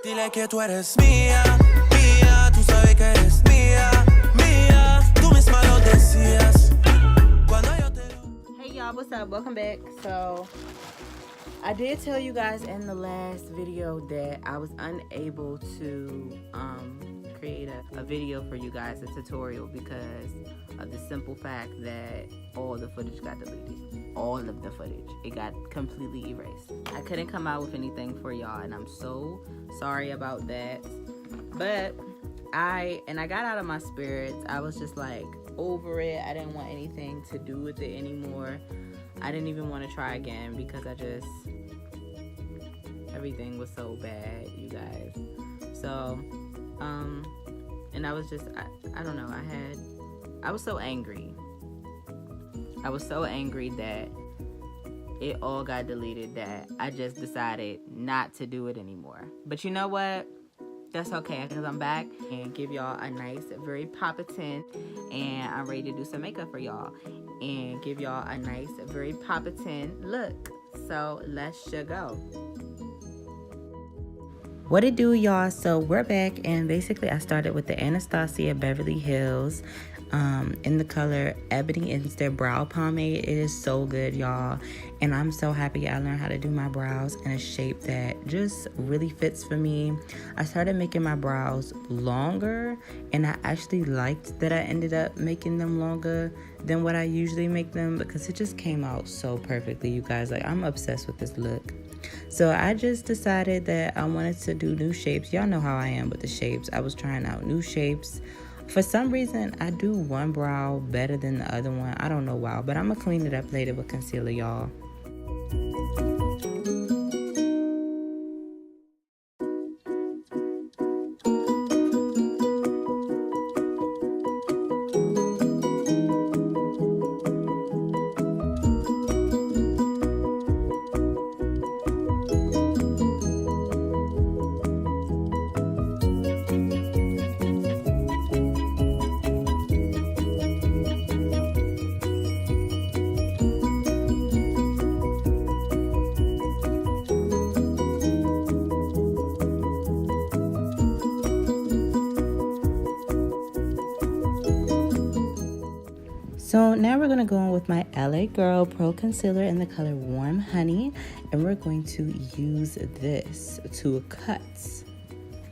Dile que tú eres mía, mía, tú sabes que eres mía, mía, tú misma lo decías. Hey y'all, what's up? Welcome back. So I did tell you guys in the last video that I was unable to create a video for you guys, a tutorial, because of the simple fact that all the footage got deleted. All of the footage, it got completely erased. I couldn't come out with anything for y'all, and I'm so sorry about that. But I got out of my spirits. I was just like over it. I didn't want anything to do with it anymore. I didn't even want to try again because everything was so bad, you guys. So and I was just I don't know, I was so angry. I was so angry that it all got deleted that I just decided not to do it anymore. But you know what? That's okay, because I'm back and give y'all a nice, very Papa 10, and I'm ready to do some makeup for y'all and give y'all a nice, very Papa 10 look. So let's go. What it do, y'all? So we're back, and basically I started with the Anastasia Beverly Hills in the color Ebony. It's their brow pomade. It is so good, y'all, and I'm so happy I learned how to do my brows in a shape that just really fits for me. I started making my brows longer, and I actually liked that I ended up making them longer than what I usually make them, because it just came out so perfectly, you guys. Like, I'm obsessed with this look. So I just decided that I wanted to do new shapes. Y'all know how I am with the shapes. I was trying out new shapes. For some reason, I do one brow better than the other one. I don't know why, but I'm gonna clean it up later with concealer, y'all. So now we're going to go on with my LA Girl Pro Concealer in the color Warm Honey. And we're going to use this to cut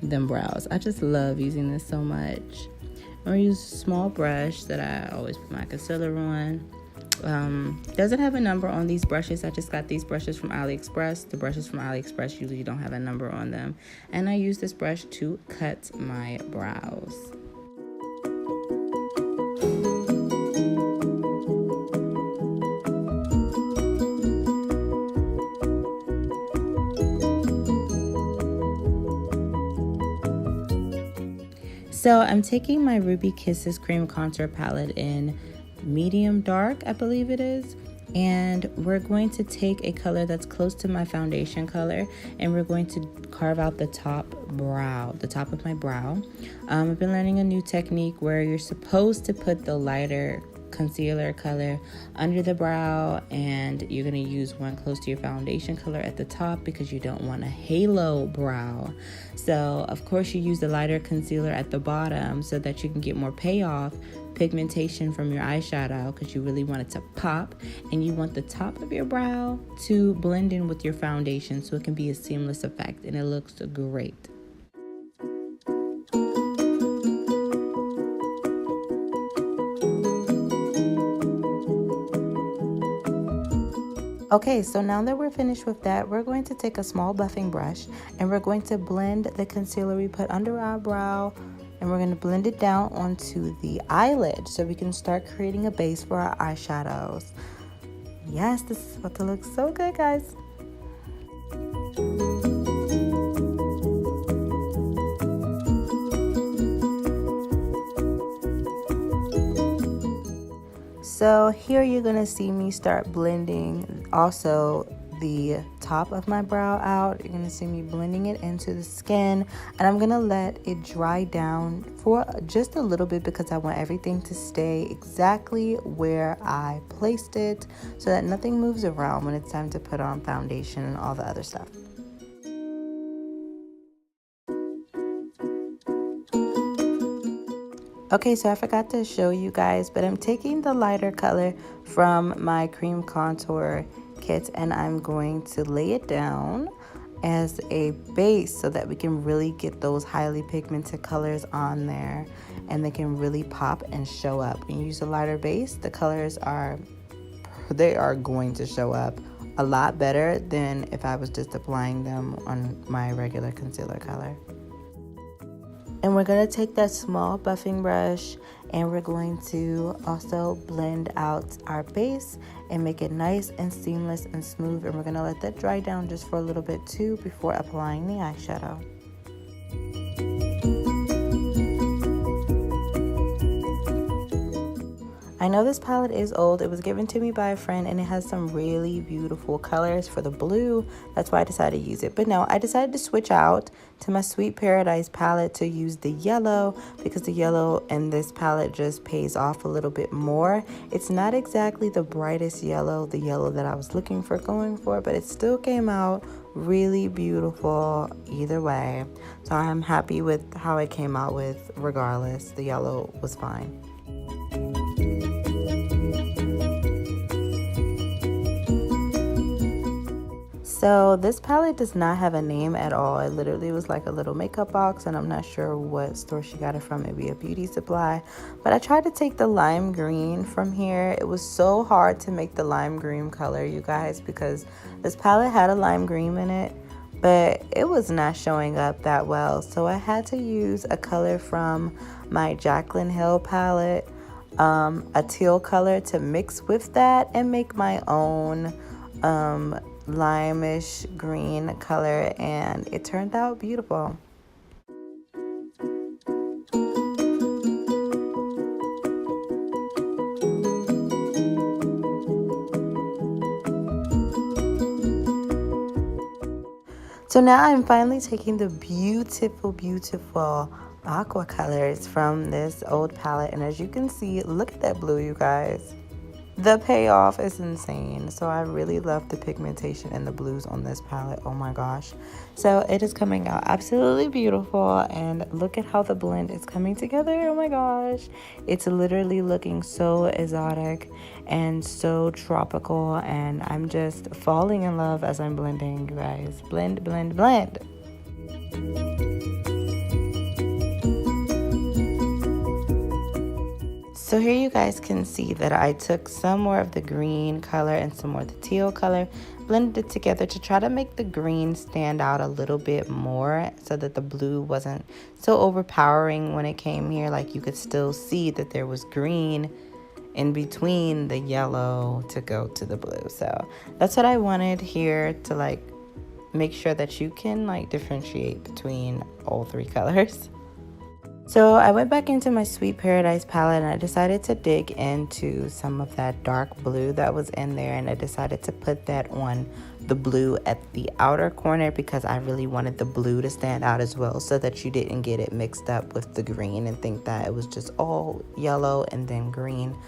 them brows. I just love using this so much. I'm going to use a small brush that I always put my concealer on. Doesn't have a number on these brushes. I just got these brushes from AliExpress. The brushes from AliExpress usually don't have a number on them. And I use this brush to cut my brows. So I'm taking my Ruby Kisses Cream Contour Palette in medium dark, I believe it is. And we're going to take a color that's close to my foundation color, and we're going to carve out the top of my brow. I've been learning a new technique where you're supposed to put the lighter concealer color under the brow, and you're going to use one close to your foundation color at the top because you don't want a halo brow. So of course you use the lighter concealer at the bottom so that you can get more payoff pigmentation from your eyeshadow, because you really want it to pop, and you want the top of your brow to blend in with your foundation so it can be a seamless effect, and it looks great. Okay, so now that we're finished with that, we're going to take a small buffing brush and we're going to blend the concealer we put under our brow, and we're going to blend it down onto the eyelid so we can start creating a base for our eyeshadows. Yes, this is about to look so good, guys. So here you're gonna see me start blending also the top of my brow out. You're gonna see me blending it into the skin, and I'm gonna let it dry down for just a little bit because I want everything to stay exactly where I placed it so that nothing moves around when it's time to put on foundation and all the other stuff. Okay, so I forgot to show you guys, but I'm taking the lighter color from my cream contour kit and I'm going to lay it down as a base so that we can really get those highly pigmented colors on there and they can really pop and show up. When you use a lighter base, the colors are going to show up a lot better than if I was just applying them on my regular concealer color. And we're going to take that small buffing brush and we're going to also blend out our base and make it nice and seamless and smooth. And we're going to let that dry down just for a little bit too before applying the eyeshadow. I know this palette is old. It was given to me by a friend and it has some really beautiful colors for the blue. That's why I decided to use it. But no, I decided to switch out to my Sweet Paradise palette to use the yellow because the yellow in this palette just pays off a little bit more. It's not exactly the brightest yellow, the yellow that I was looking for going for, but it still came out really beautiful either way. So I'm happy with how it came out with regardless. The yellow was fine. So this palette does not have a name at all. It literally was like a little makeup box and I'm not sure what store she got it from, maybe a beauty supply. But I tried to take the lime green from here. It was so hard to make the lime green color, you guys, because this palette had a lime green in it, but it was not showing up that well. So I had to use a color from my Jaclyn Hill palette, a teal color to mix with that and make my own limeish green color, and it turned out beautiful. So now I'm finally taking the beautiful aqua colors from this old palette, and as you can see, look at that blue, you guys. The payoff is insane. So I really love the pigmentation and the blues on this palette. Oh my gosh. So it is coming out absolutely beautiful. And look at how the blend is coming together. Oh my gosh. It's literally looking so exotic and so tropical. And I'm just falling in love as I'm blending, you guys. Blend, blend, blend. So here you guys can see that I took some more of the green color and some more of the teal color, blended it together to try to make the green stand out a little bit more so that the blue wasn't so overpowering when it came here. Like you could still see that there was green in between the yellow to go to the blue. So that's what I wanted here to like make sure that you can like differentiate between all three colors. So I went back into my Sweet Paradise palette and I decided to dig into some of that dark blue that was in there, and I decided to put that on the blue at the outer corner because I really wanted the blue to stand out as well so that you didn't get it mixed up with the green and think that it was just all yellow and then green.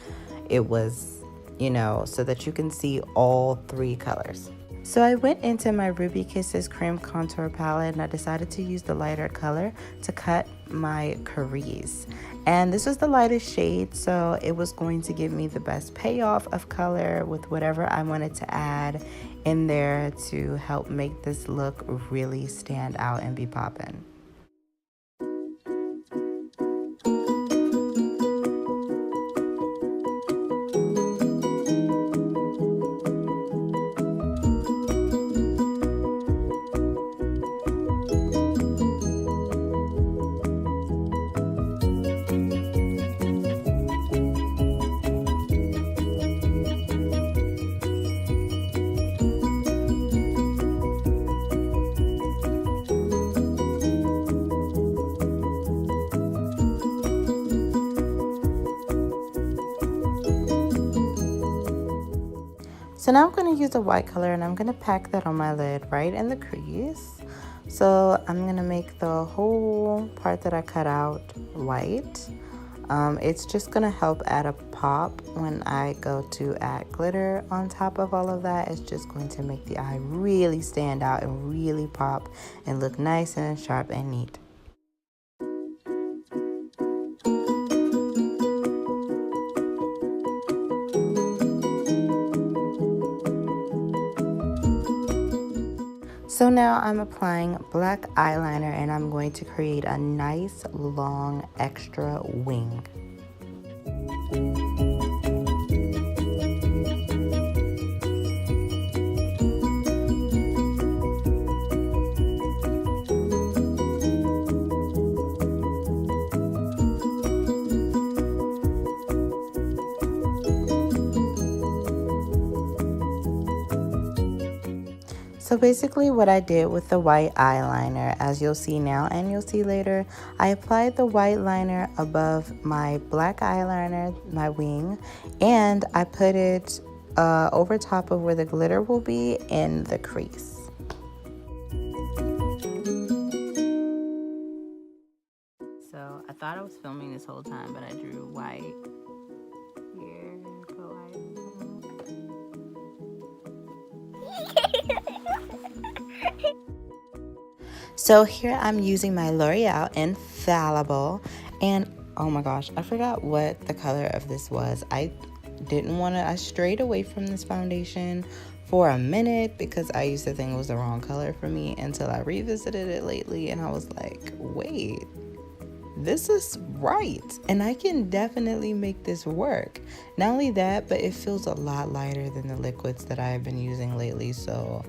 It was, you know, so that you can see all three colors. So I went into my Ruby Kisses Cream Contour Palette and I decided to use the lighter color to cut my crease. And this was the lightest shade, so it was going to give me the best payoff of color with whatever I wanted to add in there to help make this look really stand out and be poppin'. So now I'm going to use a white color and I'm going to pack that on my lid right in the crease. So I'm going to make the whole part that I cut out white. It's just going to help add a pop when I go to add glitter on top of all of that. It's just going to make the eye really stand out and really pop and look nice and sharp and neat. now I'm applying black eyeliner and I'm going to create a nice long extra wing. So basically what I did with the white eyeliner, as you'll see now and you'll see later, I applied the white liner above my black eyeliner, my wing, and I put it over top of where the glitter will be in the crease. So I thought I was filming this whole time, but I drew white here and go white. So here I'm using my L'Oreal Infallible, and oh my gosh, I forgot what the color of this was. I strayed away from this foundation for a minute because I used to think it was the wrong color for me until I revisited it lately and I was like, wait, this is right, and I can definitely make this work. Not only that, but it feels a lot lighter than the liquids that I've been using lately. So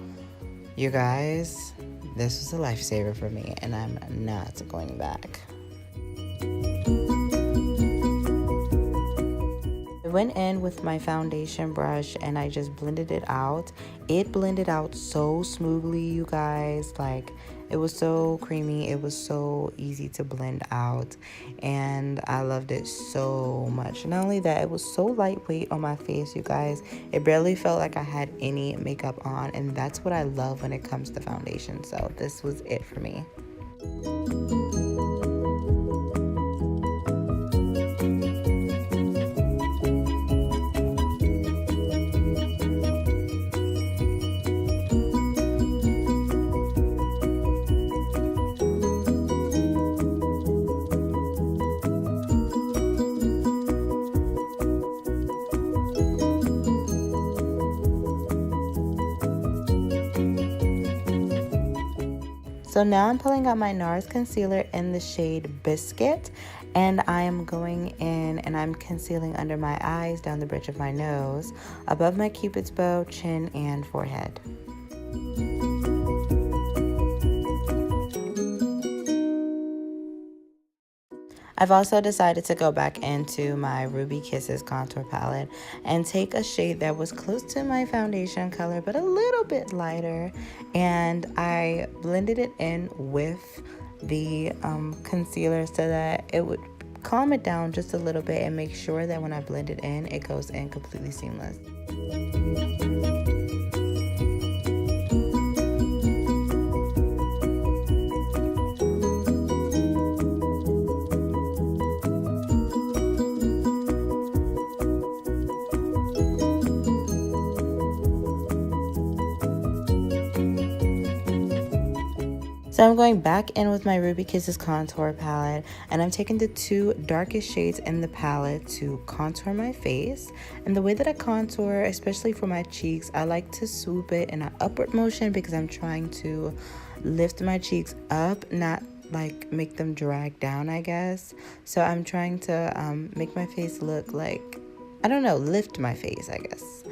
you guys, this was a lifesaver for me and I'm not going back. I went in with my foundation brush and I just blended it out. It blended out so smoothly, you guys. Like, it was so creamy. It was so easy to blend out and I loved it so much. Not only that, it was so lightweight on my face, you guys. It barely felt like I had any makeup on, and that's what I love when it comes to foundation. So this was it for me. So now I'm pulling out my NARS concealer in the shade Biscuit, and I am going in and I'm concealing under my eyes, down the bridge of my nose, above my cupid's bow, chin, and forehead. I've also decided to go back into my Ruby Kisses contour palette and take a shade that was close to my foundation color but a little bit lighter, and I blended it in with the concealer so that it would calm it down just a little bit and make sure that when I blend it in, it goes in completely seamless. So I'm going back in with my Ruby Kisses contour palette, and I'm taking the two darkest shades in the palette to contour my face. And the way that I contour, especially for my cheeks, I like to swoop it in an upward motion because I'm trying to lift my cheeks up, not like make them drag down, I guess. So I'm trying to make my face look like, I don't know, lift my face, I guess.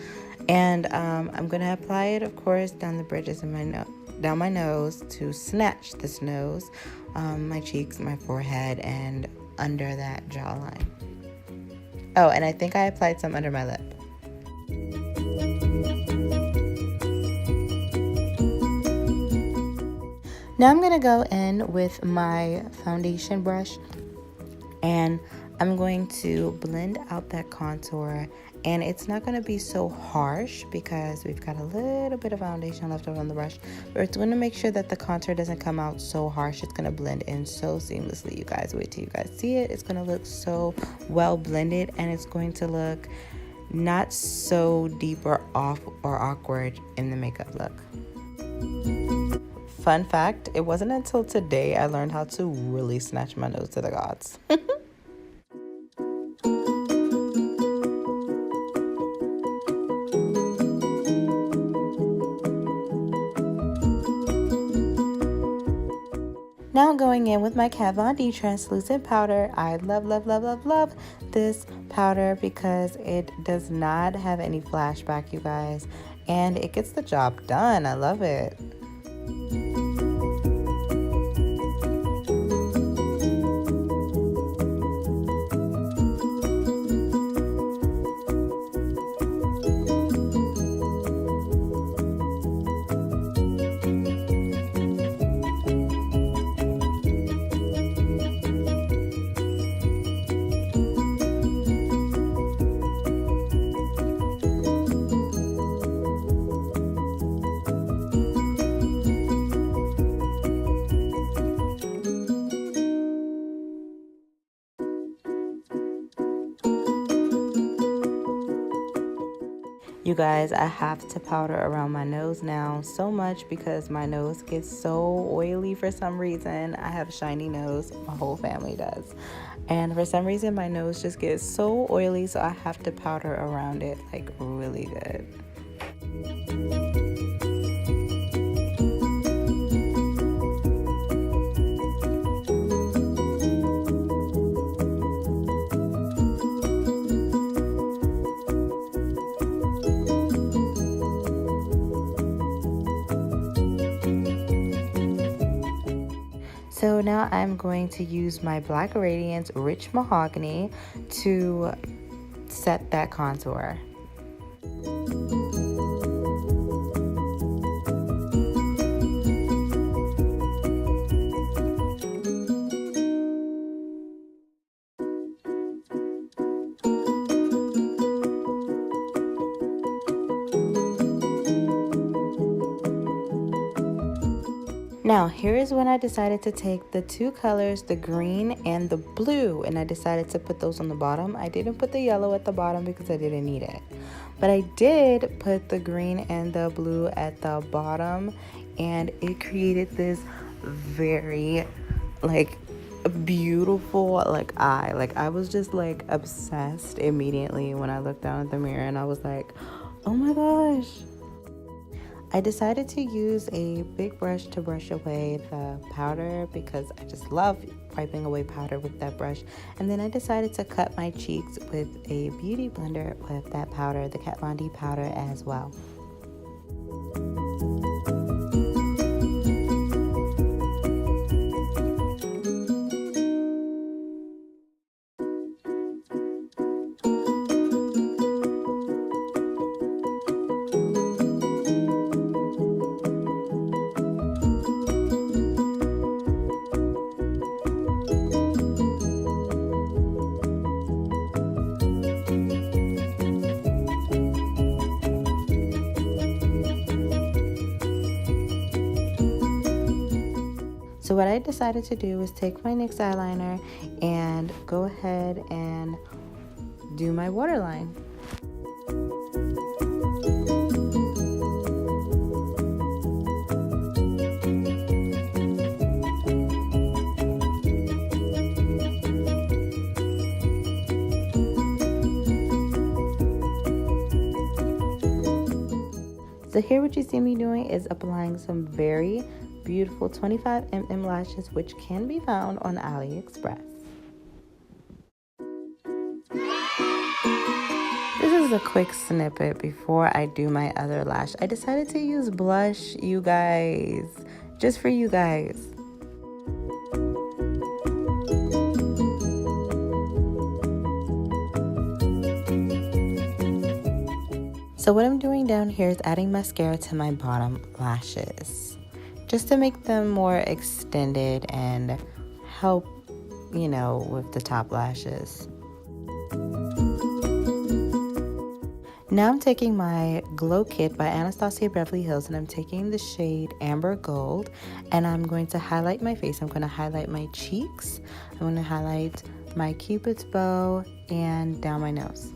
And I'm gonna apply it, of course, down the bridges of my nose, down my nose to snatch this nose, my cheeks, my forehead, and under that jawline. Oh, and I think I applied some under my lip. Now I'm gonna go in with my foundation brush and I'm going to blend out that contour, and it's not going to be so harsh because we've got a little bit of foundation left over on the brush, but it's going to make sure that the contour doesn't come out so harsh. It's going to blend in so seamlessly, you guys. Wait till you guys see it. It's going to look so well blended, and it's going to look not so deep or off or awkward in the makeup look. Fun fact, it wasn't until today I learned how to really snatch my nose to the gods. Now going in with my Kat Von D translucent powder. I love, love, love, love, love this powder because it does not have any flashback, you guys. And it gets the job done. I love it. You guys, I have to powder around my nose now so much because my nose gets so oily for some reason. I have a shiny nose. My whole family does. And for some reason, my nose just gets so oily, so I have to powder around it like really good. So now I'm going to use my Black Radiance Rich Mahogany to set that contour. Now, here is when I decided to take the two colors, the green and the blue, and I decided to put those on the bottom. I didn't put the yellow at the bottom because I didn't need it. But I did put the green and the blue at the bottom, and it created this very, like, beautiful, like, eye. Like, I was just, like, obsessed immediately when I looked down at the mirror, and I was like, oh my gosh. I decided to use a big brush to brush away the powder because I just love wiping away powder with that brush. And then I decided to cut my cheeks with a beauty blender with that powder, the Kat Von D powder as well. So what I decided to do was take my NYX eyeliner and go ahead and do my waterline. So here what you see me doing is applying some very beautiful 25mm lashes, which can be found on AliExpress. This is a quick snippet before I do my other lash. I decided to use blush, you guys, just for you guys. So what I'm doing down here is adding mascara to my bottom lashes, just to make them more extended and help, you know, with the top lashes. Now I'm taking my Glow Kit by Anastasia Beverly Hills, and I'm taking the shade Amber Gold, and I'm going to highlight my face. I'm going to highlight my cheeks. I'm going to highlight my Cupid's bow and down my nose.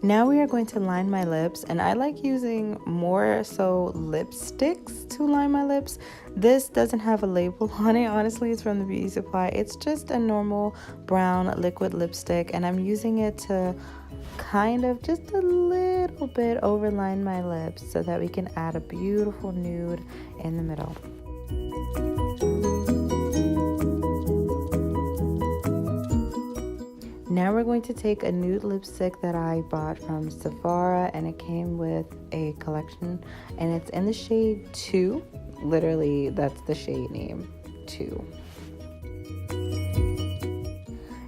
Now we are going to line my lips, and I like using more so lipsticks to line my lips. This doesn't have a label on it. Honestly, it's from the beauty supply. It's just a normal brown liquid lipstick, and I'm using it to kind of just a little bit overline my lips so that we can add a beautiful nude in the middle. Now we're going to take a nude lipstick that I bought from Sephora, and it came with a collection, and it's in the shade 2. Literally, that's the shade name, 2.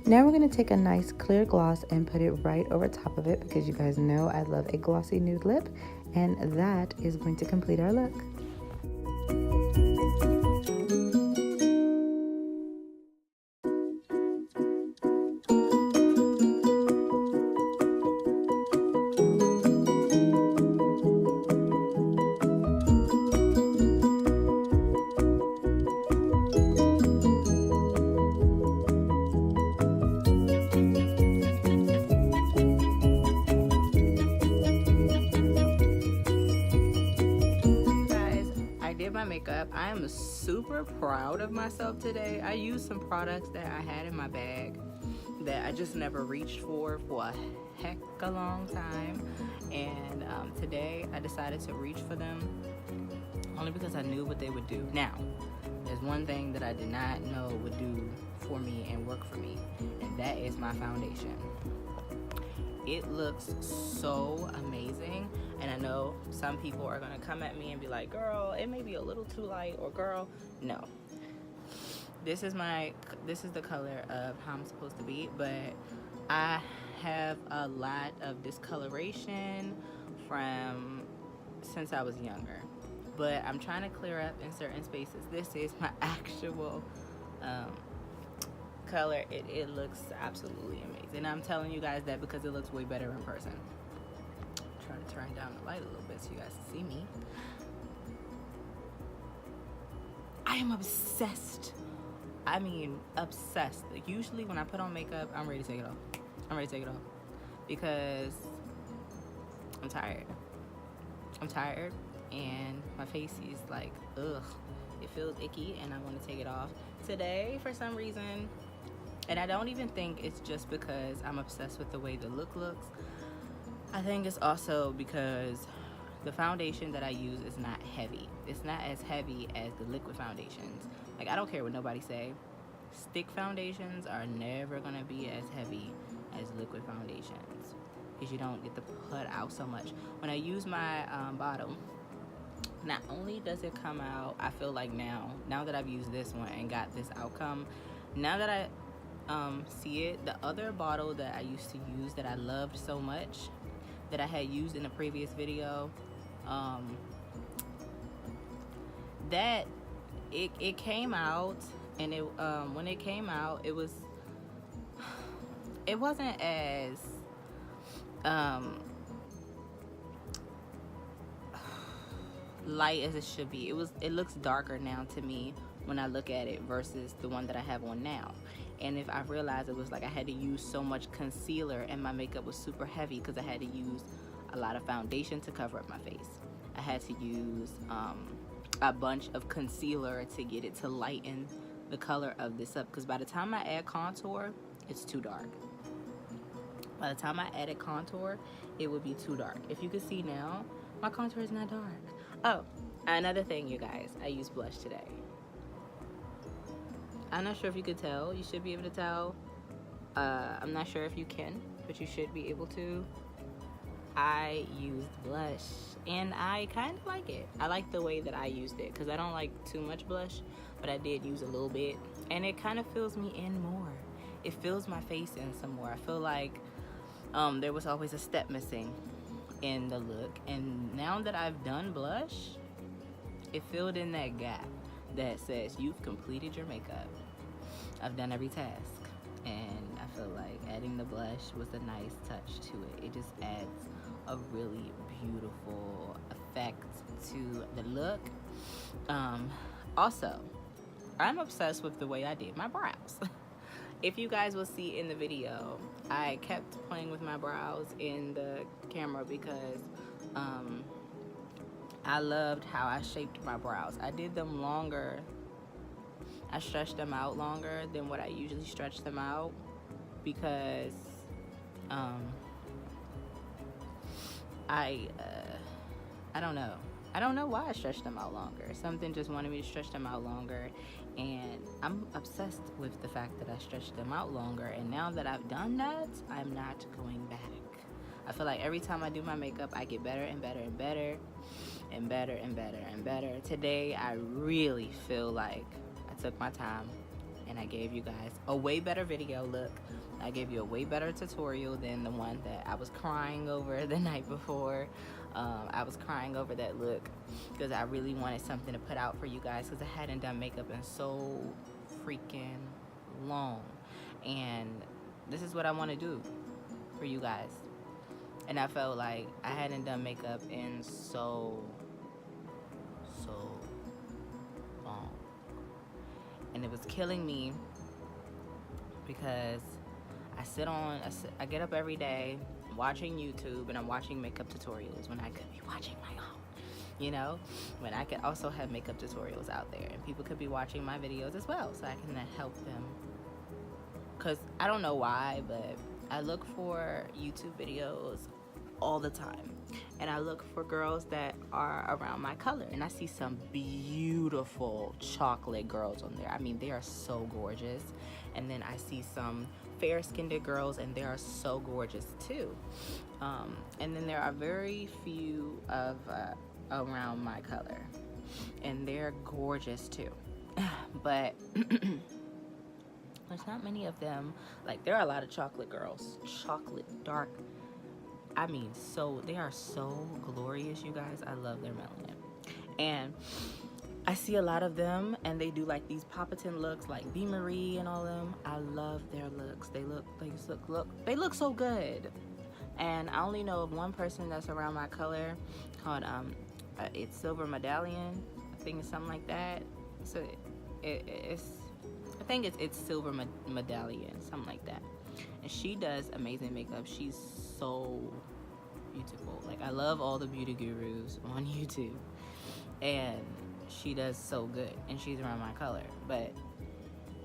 Now we're going to take a nice clear gloss and put it right over top of it, because you guys know I love a glossy nude lip, and that is going to complete our look. Makeup. I am super proud of myself today. I used some products that I had in my bag that I just never reached for a heck a long time, and today I decided to reach for them only because I knew what they would do. Now, there's one thing that I did not know would do for me and work for me, and that is my foundation. It looks so amazing, and I know some people are gonna come at me and be like, girl, it may be a little too light, or girl, no. This is the color of how I'm supposed to be, but I have a lot of discoloration from since I was younger, but I'm trying to clear up in certain spaces. This is my actual color. It looks absolutely amazing. I'm telling you guys that because it looks way better in person. Try to turn down the light a little bit so you guys can see me. I am obsessed. I mean, obsessed. Like, usually when I put on makeup, I'm ready to take it off. I'm ready to take it off because I'm tired. I'm tired, and my face is like, ugh. It feels icky, and I want to take it off. Today, for some reason, and I don't even think it's just because I'm obsessed with the way the look looks. I think it's also because the foundation that I use is not heavy. It's not as heavy as the liquid foundations. Like, I don't care what nobody say. Stick foundations are never gonna be as heavy as liquid foundations because you don't get to put out so much. When I use my bottle, not only does it come out, I feel like now that I've used this one and got this outcome, now that I see it, the other bottle that I used to use that I loved so much, that I had used in a previous video, that it came out, and it when it came out, it wasn't as light as it should be. It looks darker now to me when I look at it versus the one that I have on now. And if I realized it was like I had to use so much concealer and my makeup was super heavy because I had to use a lot of foundation to cover up my face. I had to use a bunch of concealer to get it to lighten the color of this up, because by the time I add contour, it's too dark. By the time I added contour, it would be too dark. If you can see now, my contour is not dark. Oh, another thing, you guys, I used blush today. I'm not sure if you could tell. You should be able to tell. I'm not sure if you can, but you should be able to. I used blush, and I kind of like it. I like the way that I used it, because I don't like too much blush, but I did use a little bit, and it kind of fills me in more. It fills my face in some more. I feel like there was always a step missing in the look, and now that I've done blush, it filled in that gap that says you've completed your makeup. I've done every task, and I feel like adding the blush was a nice touch to it. It just adds a really beautiful effect to the look. Also, I'm obsessed with the way I did my brows. If you guys will see in the video, I kept playing with my brows in the camera because I loved how I shaped my brows. I did them longer. I stretched them out longer than what I usually stretch them out because I don't know. I don't know why I stretched them out longer. Something just wanted me to stretch them out longer, and I'm obsessed with the fact that I stretched them out longer. And now that I've done that, I'm not going back. I feel like every time I do my makeup, I get better and better and better and better and better and better. Today, I really feel like I took my time and I gave you guys a way better video look. I gave you a way better tutorial than the one that I was crying over the night before. I was crying over that look because I really wanted something to put out for you guys because I hadn't done makeup in so freaking long. And this is what I want to do for you guys. And I felt like I hadn't done makeup in so long. And it was killing me because I get up every day watching YouTube and I'm watching makeup tutorials when I could be watching my own, you know, when I could also have makeup tutorials out there and people could be watching my videos as well, so I can help them. Because I don't know why, but I look for YouTube videos all the time, and I look for girls that are around my color, and I see some beautiful chocolate girls on there. I mean, they are so gorgeous. And then I see some fair-skinned girls, and they are so gorgeous too. And then there are very few of around my color, and they're gorgeous too. But there's not many of them. Like, there are a lot of chocolate girls, chocolate dark. I mean, so they are so glorious, you guys. I love their melanin. And I see a lot of them, and they do like these Pop-It-Tin looks, like B. Marie and all them. I love their looks. They look so good. And I only know of one person that's around my color called it's Silver Medallion. I think it's something like that. So I think it's Silver Medallion, something like that. And she does amazing makeup. She's so beautiful. Like, I love all the beauty gurus on YouTube, and she does so good, and she's around my color. But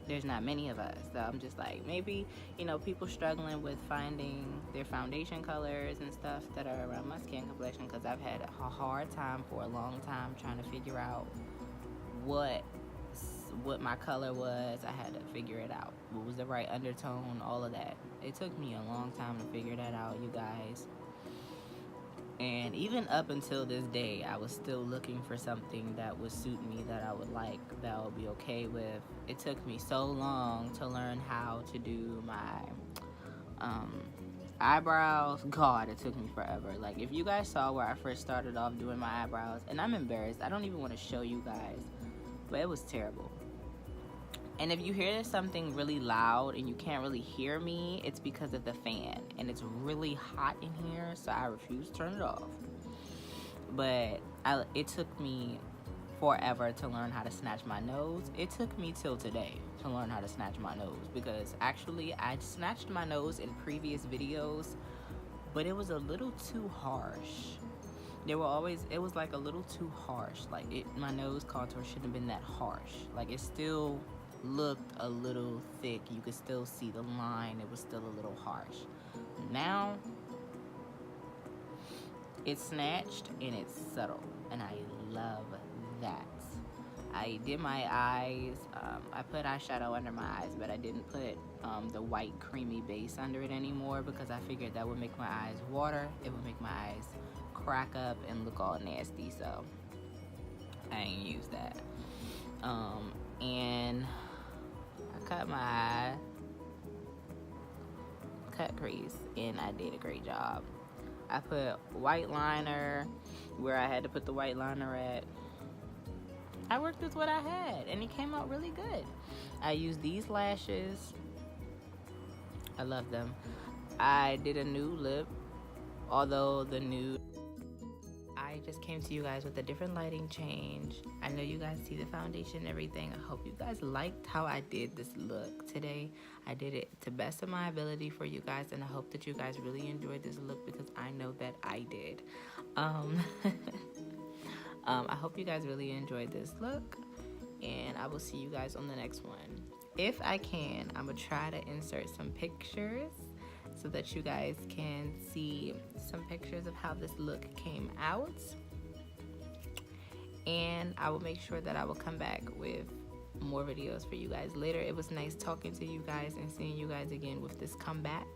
there's not many of us, so I'm just like, maybe, you know, people struggling with finding their foundation colors and stuff that are around my skin complexion, because I've had a hard time for a long time trying to figure out what my color was. I had to figure it out. What was the right undertone, all of that. It took me a long time to figure that out, you guys. And even up until this day, I was still looking for something that would suit me, that I would like, that I would be okay with. It took me so long to learn how to do my eyebrows. God, it took me forever. Like, if you guys saw where I first started off doing my eyebrows, and I'm embarrassed, I don't even want to show you guys, but it was terrible. And if you hear something really loud and you can't really hear me, it's because of the fan. And it's really hot in here, so I refuse to turn it off. But it took me forever to learn how to snatch my nose. It took me till today to learn how to snatch my nose, because actually I snatched my nose in previous videos, but it was a little too harsh. It was like a little too harsh. Like, my nose contour shouldn't have been that harsh. Like, it still looked a little thick. You could still see the line. It was still a little harsh. Now it's snatched and it's subtle, and I love that. I did my eyes. I put eyeshadow under my eyes, but I didn't put the white creamy base under it anymore, because I figured that would make my eyes water. It would make my eyes crack up and look all nasty, so I ain't use that. And I cut my eye, cut crease, and I did a great job. I put white liner where I had to put the white liner at. I worked with what I had, and it came out really good. I used these lashes. I love them. I did a nude lip, although the nude, I just came to you guys with a different lighting change. I know you guys see the foundation and everything. I hope you guys liked how I did this look today. I did it to best of my ability for you guys, and I hope that you guys really enjoyed this look because I know that I did. I hope you guys really enjoyed this look, and I will see you guys on the next one. If I can, I'm gonna try to insert some pictures so that you guys can see some pictures of how this look came out, and I will make sure that I will come back with more videos for you guys later. It was nice talking to you guys and seeing you guys again with this comeback.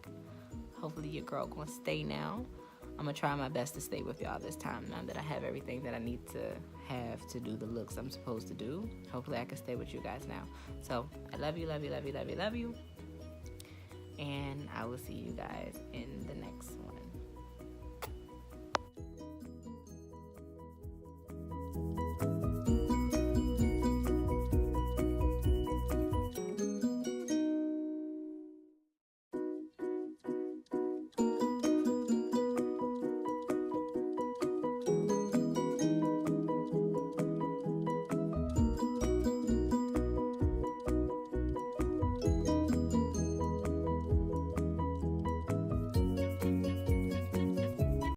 Hopefully your girl gonna stay now. I'm gonna try my best to stay with y'all this time now that I have everything that I need to have to do the looks I'm supposed to do. Hopefully I can stay with you guys now. So I love you, love you, love you, love you, love you. And I will see you guys in the next one.